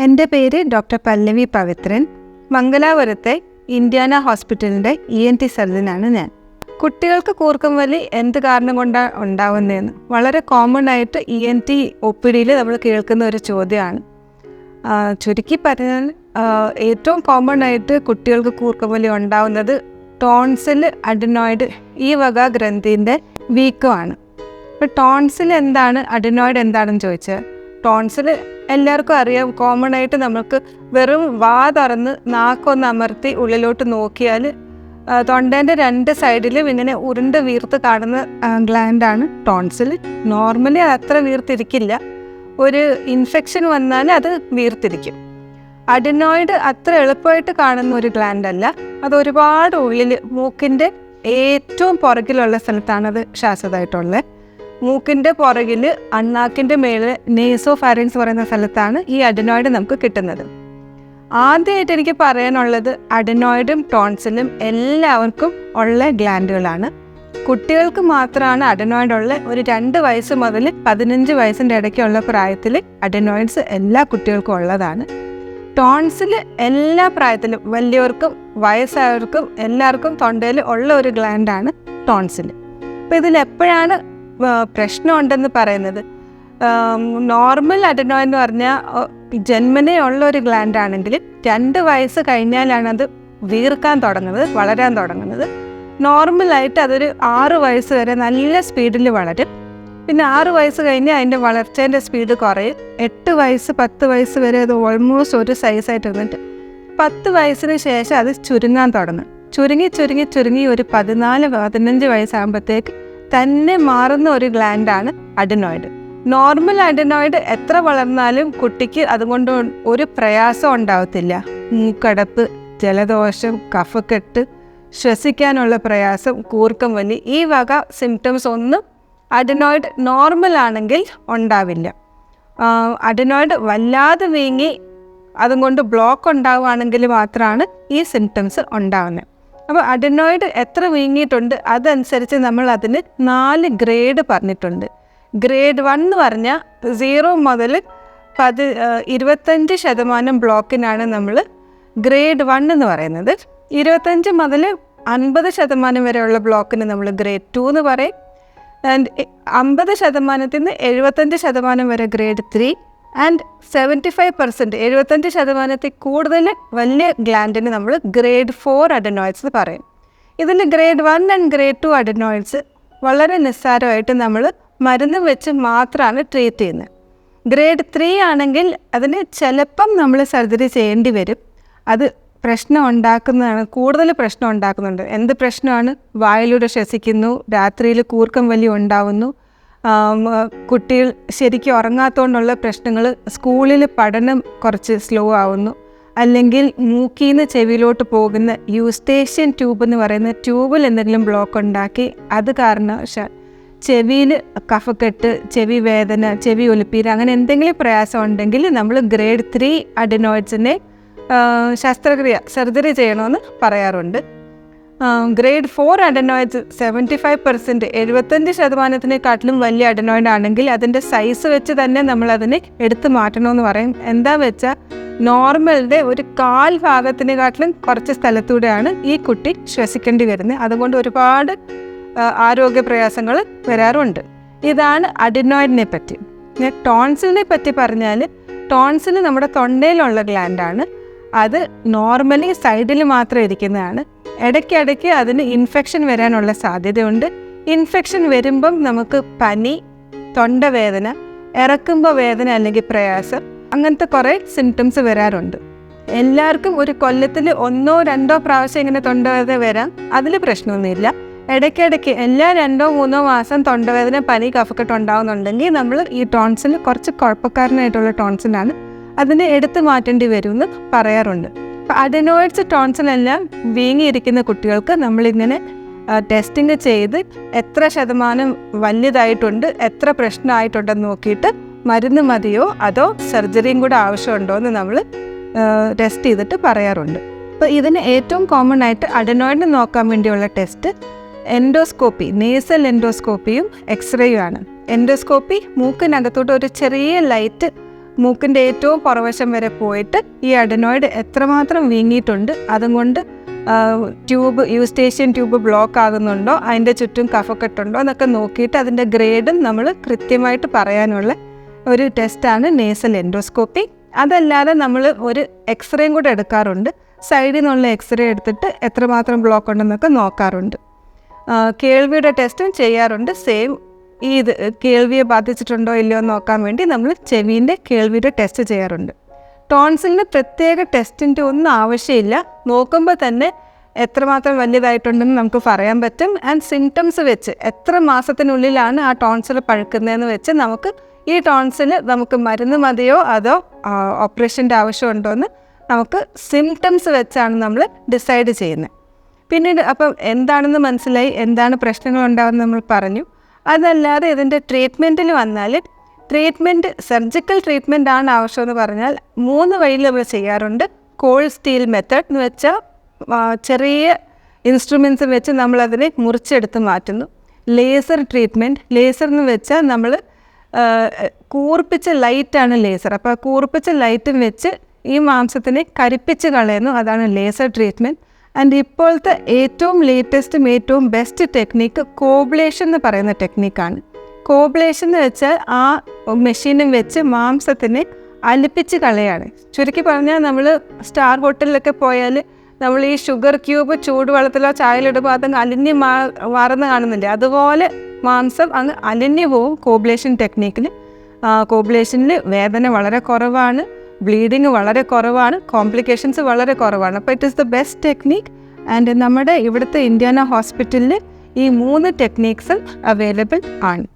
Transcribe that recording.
എൻ്റെ പേര് ഡോക്ടർ പല്ലവി പവിത്രൻ. മംഗലാപുരത്തെ ഇന്ത്യാന ഹോസ്പിറ്റലിൻ്റെ ENT സർജനാണ് ഞാൻ. കുട്ടികൾക്ക് കൂർക്കം വലി എന്ത് കാരണം കൊണ്ടാണ് ഉണ്ടാവുന്നതെന്ന് വളരെ കോമൺ ആയിട്ട് ENT OPDയിൽ നമ്മൾ കേൾക്കുന്ന ഒരു ചോദ്യമാണ്. ചുരുക്കി പറഞ്ഞാൽ ഏറ്റവും കോമൺ ആയിട്ട് കുട്ടികൾക്ക് കൂർക്കം വലി ഉണ്ടാവുന്നത് ടോൺസിൽ, അഡിനോയിഡ് ഈ വക ഗ്രന്ഥിൻ്റെ വീക്കമാണ്. ഇപ്പോൾ ടോൺസിൽ എന്താണ്, അഡിനോയിഡ് എന്താണെന്ന് ചോദിച്ചാൽ, ടോൺസിൽ എല്ലാവർക്കും അറിയാം. കോമൺ ആയിട്ട് നമുക്ക് വെറും വാ തുറന്ന് നാക്കൊന്ന് അമർത്തി ഉള്ളിലോട്ട് നോക്കിയാൽ തൊണ്ടേൻ്റെ രണ്ട് സൈഡിലും ഇങ്ങനെ ഉരുണ്ട് വീർത്ത് കാണുന്ന ഗ്ലാൻഡാണ് ടോൺസിൽ. നോർമലി അത്ര വീർത്തിരിക്കില്ല, ഒരു ഇൻഫെക്ഷൻ വന്നാൽ അത് വീർത്തിരിക്കും. അഡിനോയിഡ് അത്ര എളുപ്പമായിട്ട് കാണുന്ന ഒരു ഗ്ലാൻഡ് അല്ല, അത് ഒരുപാട് ഉള്ളിൽ മൂക്കിൻ്റെ ഏറ്റവും പുറകിലുള്ള സ്ഥലത്താണത് ശാശ്വതമായിട്ടുള്ളത്. മൂക്കിൻ്റെ പുറകിൽ അണ്ണാക്കിൻ്റെ മേലെ നേസോ ഫാരിങ്സ് പറയുന്ന സ്ഥലത്താണ് ഈ അഡിനോയിഡ് നമുക്ക് കിട്ടുന്നത്. ആദ്യമായിട്ട് എനിക്ക് പറയാനുള്ളത്, അഡിനോയിഡും ടോൺസിലും എല്ലാവർക്കും ഉള്ള ഗ്ലാൻഡുകളാണ്. കുട്ടികൾക്ക് മാത്രമാണ് അഡിനോയിഡ് ഉള്ള. ഒരു 2 വയസ്സ് മുതൽ 15 വയസ്സിൻ്റെ ഇടയ്ക്കുള്ള പ്രായത്തിൽ അഡിനോയിഡ്സ് എല്ലാ കുട്ടികൾക്കും ഉള്ളതാണ്. ടോൺസിൽ എല്ലാ പ്രായത്തിലും വലിയവർക്കും വയസ്സായവർക്കും എല്ലാവർക്കും തൊണ്ടയിൽ ഉള്ള ഒരു ഗ്ലാൻഡാണ് ടോൺസിൽ. അപ്പോൾ ഇതിലെപ്പോഴാണ് പ്രശ്നമുണ്ടെന്ന് പറയുന്നത്, നോർമൽ അഡിനോയിഡ് എന്ന് പറഞ്ഞാൽ ജന്മനേ ഉള്ള ഒരു ഗ്ലാൻഡ് ആണെങ്കിൽ 2 വയസ്സ് കഴിഞ്ഞാലാണ് അത് വീർക്കാൻ തുടങ്ങുന്നത്, വളരാൻ തുടങ്ങുന്നത്. നോർമലായിട്ട് അതൊരു 6 വയസ്സ് വരെ നല്ല സ്പീഡിൽ വളരും. പിന്നെ 6 വയസ്സ് കഴിഞ്ഞ് അതിൻ്റെ വളർച്ചേൻ്റെ സ്പീഡ് കുറയും. 8 വയസ്സ് 10 വയസ്സ് വരെ അത് ഓൾമോസ്റ്റ് ഒരു സൈസായിട്ട് ഇരുന്നിട്ട് 10 വയസ്സിന് ശേഷം അത് ചുരുങ്ങാൻ തുടങ്ങും. ചുരുങ്ങി ഒരു 14-15 വയസ്സാകുമ്പോഴത്തേക്ക് തന്നെ മാറുന്ന ഒരു ഗ്ലാൻഡാണ് അഡിനോയിഡ്. നോർമൽ അഡിനോയിഡ് എത്ര വളർന്നാലും കുട്ടിക്ക് അതുകൊണ്ട് ഒരു പ്രയാസം ഉണ്ടാവത്തില്ല. മൂക്കടപ്പ്, ജലദോഷം, കഫക്കെട്ട്, ശ്വസിക്കാനുള്ള പ്രയാസം, കൂർക്കം വലി ഈ വക സിംറ്റംസ് ഒന്നും അഡിനോയിഡ് നോർമൽ ആണെങ്കിൽ ഉണ്ടാവില്ല. അഡിനോയിഡ് വല്ലാതെ വീങ്ങി അതുകൊണ്ട് ബ്ലോക്ക് ഉണ്ടാവുകയാണെങ്കിൽ മാത്രമാണ് ഈ സിംറ്റംസ് ഉണ്ടാവുന്നത്. അപ്പോൾ അഡിനോയിഡ് എത്ര വീങ്ങിയിട്ടുണ്ട് അതനുസരിച്ച് നമ്മൾ അതിന് 4 ഗ്രേഡ് പറഞ്ഞിട്ടുണ്ട്. ഗ്രേഡ് 1 എന്ന് പറഞ്ഞാൽ 0 മുതൽ 25% ബ്ലോക്കിനാണ് നമ്മൾ ഗ്രേഡ് 1 എന്ന് പറയുന്നത്. 25 മുതൽ 50% വരെയുള്ള ബ്ലോക്കിന് നമ്മൾ ഗ്രേഡ് 2 എന്ന് പറയും. ആൻഡ് 50% നിന്ന് 75% വരെ ഗ്രേഡ് 3 ആൻഡ് 75% 75% കൂടുതൽ വലിയ ഗ്ലാൻഡിന് നമ്മൾ ഗ്രേഡ് 4 അഡിനോയിഡ്സ് എന്ന് പറയും. ഇതിൽ ഗ്രേഡ് 1 ആൻഡ് ഗ്രേഡ് 2 അഡിനോയിഡ്സ് വളരെ നിസ്സാരമായിട്ട് നമ്മൾ മരുന്ന് വെച്ച് മാത്രമാണ് ട്രീറ്റ് ചെയ്യുന്നത്. ഗ്രേഡ് 3 ആണെങ്കിൽ അതിന് ചിലപ്പം നമ്മൾ സർജറി ചെയ്യേണ്ടി വരും. അത് പ്രശ്നം ഉണ്ടാക്കുന്നതാണ്, കൂടുതൽ പ്രശ്നം ഉണ്ടാക്കുന്നുണ്ട്. എന്ത് പ്രശ്നമാണ്? വായിലൂടെ ശ്വസിക്കുന്നു, രാത്രിയിൽ കൂർക്കം വലി ഉണ്ടാവുന്നു, കുട്ടികൾ ശരിക്കും ഉറങ്ങാത്തതുകൊണ്ടുള്ള പ്രശ്നങ്ങൾ, സ്കൂളിൽ പഠനം കുറച്ച് സ്ലോ ആവുന്നു, അല്ലെങ്കിൽ മൂക്കിൽ നിന്ന് ചെവിയിലോട്ട് പോകുന്ന യൂസ്റ്റേഷ്യൻ ട്യൂബ് എന്ന് പറയുന്ന ട്യൂബിൽ എന്തെങ്കിലും ബ്ലോക്ക് ഉണ്ടാക്കി അത് കാരണവശാൽ ചെവിയിൽ കഫക്കെട്ട്, ചെവി വേദന, ചെവി ഒലിപ്പീര് അങ്ങനെ എന്തെങ്കിലും പ്രയാസം ഉണ്ടെങ്കിൽ നമ്മൾ ഗ്രേഡ് 3 അഡിനോയിഡ്സിനെ ശസ്ത്രക്രിയ സർജറി ചെയ്യണമെന്ന് പറയാറുണ്ട്. ഗ്രേഡ് 4 അഡിനോയിഡ്സ് 75% 75%-നെക്കാട്ടിലും വലിയ അഡിനോയിഡ് ആണെങ്കിൽ അതിൻ്റെ സൈസ് വെച്ച് തന്നെ നമ്മളതിനെ എടുത്ത് മാറ്റണമെന്ന് പറയും. എന്താ വെച്ചാൽ നോർമലിൻ്റെ ഒരു 1/4 ഭാഗത്തിനെക്കാട്ടിലും കുറച്ച് സ്ഥലത്തൂടെയാണ് ഈ കുട്ടി ശ്വസിക്കേണ്ടി വരുന്നത്. അതുകൊണ്ട് ഒരുപാട് ആരോഗ്യ പ്രയാസങ്ങൾ വരാറുണ്ട്. ഇതാണ് അഡിനോയിഡിനെ പറ്റി. ടോൺസിലിനെ പറ്റി പറഞ്ഞാൽ, ടോൺസിൽ നമ്മുടെ തൊണ്ടയിലുള്ള ഗ്ലാൻഡാണ്. അത് നോർമലി സൈഡിൽ മാത്രം ഇരിക്കുന്നതാണ്. ഇടയ്ക്കിടയ്ക്ക് അതിന് ഇൻഫെക്ഷൻ വരാനുള്ള സാധ്യതയുണ്ട്. ഇൻഫെക്ഷൻ വരുമ്പം നമുക്ക് പനി, തൊണ്ടവേദന, ഇറക്കുമ്പോൾ വേദന അല്ലെങ്കിൽ പ്രയാസം, അങ്ങനത്തെ കുറേ സിംറ്റംസ് വരാറുണ്ട്. എല്ലാവർക്കും ഒരു കൊല്ലത്തിൽ 1-2 പ്രാവശ്യം ഇങ്ങനെ തൊണ്ടവേദന വരാം, അതിൽ പ്രശ്നമൊന്നുമില്ല. ഇടയ്ക്കിടയ്ക്ക് എല്ലാ 2-3 മാസം തൊണ്ടവേദന, പനി, കഫക്കെട്ട് ഉണ്ടാകുന്നുണ്ടെങ്കിൽ നമ്മൾ ഈ ടോൺസിൽ കുറച്ച് കുഴപ്പക്കാരനായിട്ടുള്ള ടോൺസിലാണ്, അതിനെ എടുത്തു മാറ്റേണ്ടി വരുമെന്ന് പറയാറുണ്ട്. അപ്പോൾ അഡിനോയിഡ്സ് ടോൺസിലെല്ലാം വീങ്ങിയിരിക്കുന്ന കുട്ടികൾക്ക് നമ്മളിങ്ങനെ ടെസ്റ്റിങ് ചെയ്ത് എത്ര ശതമാനം വലുതായിട്ടുണ്ട്, എത്ര പ്രശ്നമായിട്ടുണ്ടെന്ന് നോക്കിയിട്ട് മരുന്ന് മതിയോ അതോ സർജറിയും കൂടെ ആവശ്യമുണ്ടോ എന്ന് നമ്മൾ ടെസ്റ്റ് ചെയ്തിട്ട് പറയാറുണ്ട്. അപ്പോൾ ഇതിന് ഏറ്റവും കോമൺ ആയിട്ട് അഡിനോയിഡിനെ നോക്കാൻ വേണ്ടിയുള്ള ടെസ്റ്റ് എൻഡോസ്കോപ്പി, നേസൽ എൻഡോസ്കോപ്പിയും എക്സ്റേയും ആണ്. എൻഡോസ്കോപ്പി മൂക്കിനകത്തോട്ട് ഒരു ചെറിയ ലൈറ്റ് മൂക്കിൻ്റെ ഏറ്റവും പുറവശം വരെ പോയിട്ട് ഈ അഡനോയിഡ് എത്രമാത്രം വീങ്ങിയിട്ടുണ്ട്, അതുകൊണ്ട് യൂസ്റ്റേഷ്യൻ ട്യൂബ് ബ്ലോക്ക് ആകുന്നുണ്ടോ, അതിൻ്റെ ചുറ്റും കഫക്കെട്ടുണ്ടോ എന്നൊക്കെ നോക്കിയിട്ട് അതിൻ്റെ ഗ്രേഡും നമ്മൾ കൃത്യമായിട്ട് പറയാനുള്ള ഒരു ടെസ്റ്റാണ് നേസൽ എൻഡോസ്കോപ്പി. അതല്ലാതെ നമ്മൾ ഒരു എക്സ്റേയും കൂടെ എടുക്കാറുണ്ട്. സൈഡിൽ നിന്നുള്ള എക്സ്റേ എടുത്തിട്ട് എത്രമാത്രം ബ്ലോക്ക് ഉണ്ടെന്നൊക്കെ നോക്കാറുണ്ട്. കേൾവിയുടെ ടെസ്റ്റും ചെയ്യാറുണ്ട്. സെയിം ഇത് കേൾവിയെ ബാധിച്ചിട്ടുണ്ടോ ഇല്ലയോ എന്ന് നോക്കാൻ വേണ്ടി നമ്മൾ ചെവീൻ്റെ കേൾവിയുടെ ടെസ്റ്റ് ചെയ്യാറുണ്ട്. ടോൺസിലിന് പ്രത്യേക ടെസ്റ്റിൻ്റെ ഒന്നും ആവശ്യമില്ല. നോക്കുമ്പോൾ തന്നെ എത്രമാത്രം വലുതായിട്ടുണ്ടെന്ന് നമുക്ക് പറയാൻ പറ്റും. ആൻഡ് സിംറ്റംസ് വെച്ച് എത്ര മാസത്തിനുള്ളിലാണ് ആ ടോൺസിൽ പഴുക്കുന്നതെന്ന് വെച്ച് നമുക്ക് ഈ ടോൺസിൽ നമുക്ക് മരുന്ന് മതിയോ അതോ ഓപ്പറേഷൻ്റെ ആവശ്യമുണ്ടോ എന്ന് നമുക്ക് സിംറ്റംസ് വെച്ചാണ് നമ്മൾ ഡിസൈഡ് ചെയ്യുന്നത്. പിന്നീട് അപ്പം എന്താണെന്ന് മനസ്സിലായി, എന്താണ് പ്രശ്നങ്ങൾ ഉണ്ടാകുന്നത് നമ്മൾ പറഞ്ഞു. അതല്ലാതെ ഇതിൻ്റെ ട്രീറ്റ്മെൻറ്റിൽ വന്നാൽ ട്രീറ്റ്മെൻറ്റ് സർജിക്കൽ ട്രീറ്റ്മെൻറ്റ് ആണ് ആവശ്യമെന്ന് പറഞ്ഞാൽ 3 വഴിയിൽ നമ്മൾ ചെയ്യാറുണ്ട്. കോൾഡ് സ്റ്റീൽ മെത്തേഡ് എന്ന് വെച്ചാൽ ചെറിയ ഇൻസ്ട്രുമെൻറ്റ്സ് വെച്ച് നമ്മളതിനെ മുറിച്ചെടുത്ത് മാറ്റുന്നു. ലേസർ ട്രീറ്റ്മെൻറ്റ്, ലേസർ എന്ന് വെച്ചാൽ നമ്മൾ കൂർപ്പിച്ച ലൈറ്റാണ് ലേസർ. അപ്പോൾ ആ കൂർപ്പിച്ച ലൈറ്റും വെച്ച് ഈ മാംസത്തിനെ കരിപ്പിച്ച് കളയുന്നു, അതാണ് ലേസർ ട്രീറ്റ്മെൻറ്റ്. ആൻഡ് ഇപ്പോഴത്തെ ഏറ്റവും ലേറ്റസ്റ്റും ഏറ്റവും ബെസ്റ്റ് ടെക്നിക്ക് കോബ്ലേഷൻ എന്ന് പറയുന്ന ടെക്നിക്കാണ്. കോബ്ലേഷൻ എന്ന് വെച്ചാൽ ആ മെഷീനും വെച്ച് മാംസത്തിനെ അലിപ്പിച്ച് കളയാണ്. ചുരുക്കി പറഞ്ഞാൽ നമ്മൾ സ്റ്റാർ ഹോട്ടലിലൊക്കെ പോയാൽ നമ്മൾ ഈ ഷുഗർ ക്യൂബ് ചൂടുവെള്ളത്തിലോ ചായയിലിടുമ്പോൾ അതങ്ങ് അലിഞ്ഞ് മാറുന്ന കാണുന്നില്ലേ, അതുപോലെ മാംസം അങ്ങ് അലിഞ്ഞു പോവും കോബ്ലേഷൻ ടെക്നിക്കിൽ. കോബ്ലേഷനിൽ വേദന വളരെ കുറവാണ്, ബ്ലീഡിങ് വളരെ കുറവാണ്, കോംപ്ലിക്കേഷൻസ് വളരെ കുറവാണ്. അപ്പോൾ it is the best technique. And നമ്മുടെ ഇവിടുത്തെ ഇന്ത്യാന ഹോസ്പിറ്റലിൽ ഈ 3 ടെക്നിക്സും അവൈലബിൾ ആണ്.